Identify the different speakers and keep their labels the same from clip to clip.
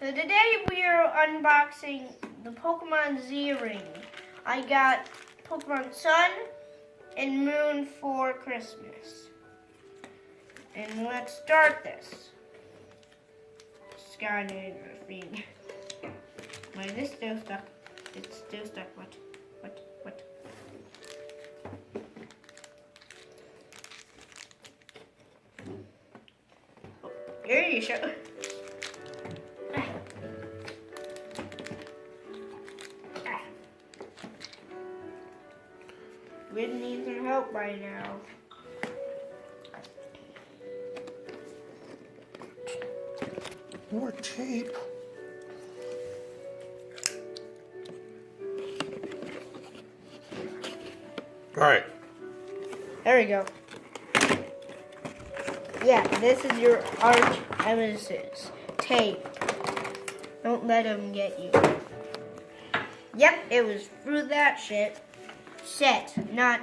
Speaker 1: So today we are unboxing the Pokemon Z-Ring. I got Pokemon Sun and Moon for Christmas. And let's start this. Scanning the thing. Why is this still stuck? It's still stuck. What? Oh, there you go. We'd need some help by now.
Speaker 2: More tape. All right.
Speaker 1: There we go. Yeah, this is your arch nemesis. Tape. Don't let him get you. Yep, it was through that shit. Set, not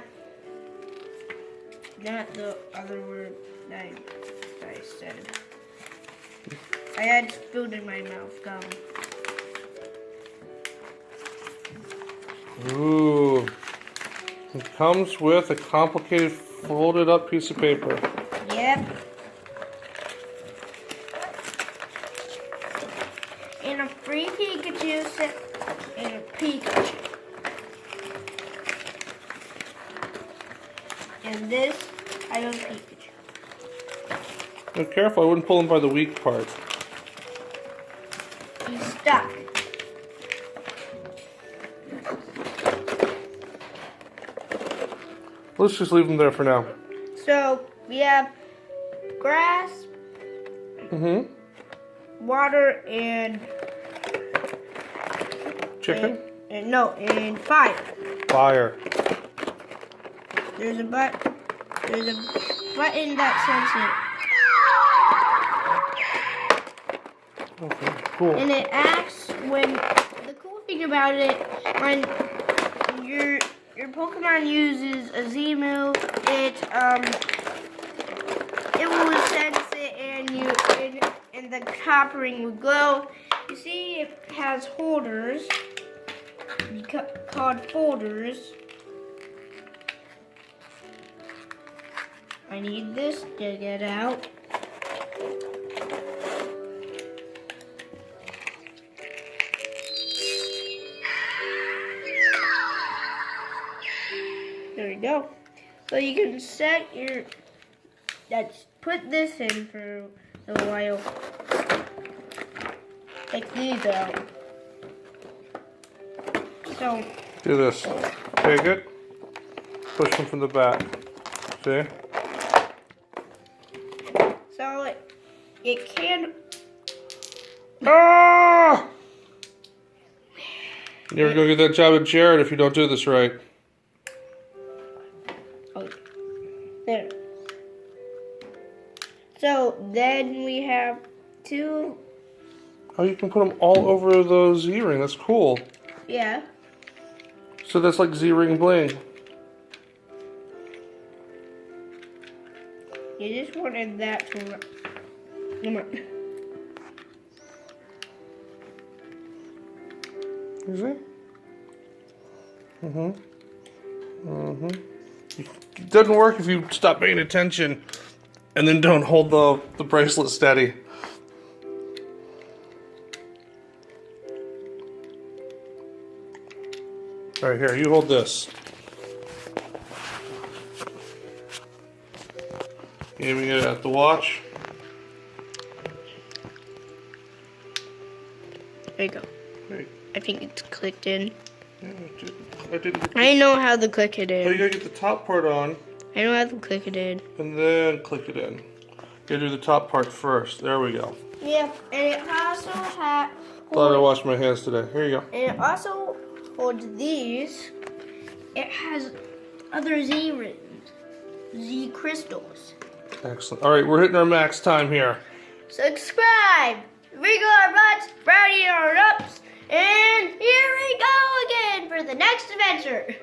Speaker 1: the other word that I said. I had food in my mouth. Gum.
Speaker 2: Ooh. It comes with a complicated folded up piece of paper.
Speaker 1: Yep. And a free Pikachu set and a Pikachu. And this, I don't Pikachu.
Speaker 2: Be careful, I wouldn't pull him by the weak part.
Speaker 1: He's stuck.
Speaker 2: Let's just leave him there for now.
Speaker 1: So we have grass, water, and
Speaker 2: Chicken?
Speaker 1: and fire.
Speaker 2: Fire.
Speaker 1: There's a button that says it.
Speaker 2: Okay, cool.
Speaker 1: And it acts when, the cool thing about it, when your Pokemon uses a Z move, it will sense it and the top ring will glow. You see it has holders called folders. I need this to get out. There we go. So you can set your, put this in for a while. Take these out. So.
Speaker 2: Do this. Take it. Push them from the back. See?
Speaker 1: So it can.
Speaker 2: Ah! You're gonna get that job at Jared if you don't do this right.
Speaker 1: Oh, there. So then we have two.
Speaker 2: Oh, you can put them all over the Z-ring. That's cool.
Speaker 1: Yeah.
Speaker 2: So that's like Z-ring bling.
Speaker 1: You just wanted that to. Come on.
Speaker 2: You see? It doesn't work if you stop paying attention and then don't hold the bracelet steady. All right, here, you hold this. Aiming it at the watch.
Speaker 1: There you go.
Speaker 2: Right.
Speaker 1: I think it's clicked in.
Speaker 2: Yeah, I didn't.
Speaker 1: I know how to click it
Speaker 2: Oh, you
Speaker 1: in.
Speaker 2: gotta get the top part on,
Speaker 1: I know how to click it in.
Speaker 2: and then click it in. You gotta do the top part first. There we go.
Speaker 1: Yeah, and it also has.
Speaker 2: Thought I washed my hands today. Here you go.
Speaker 1: And it also holds these. It has other Z rings, Z crystals.
Speaker 2: Excellent. All right, we're hitting our max time here.
Speaker 1: Subscribe. Wriggle our butts, brownie our ups, and here we go again for the next adventure.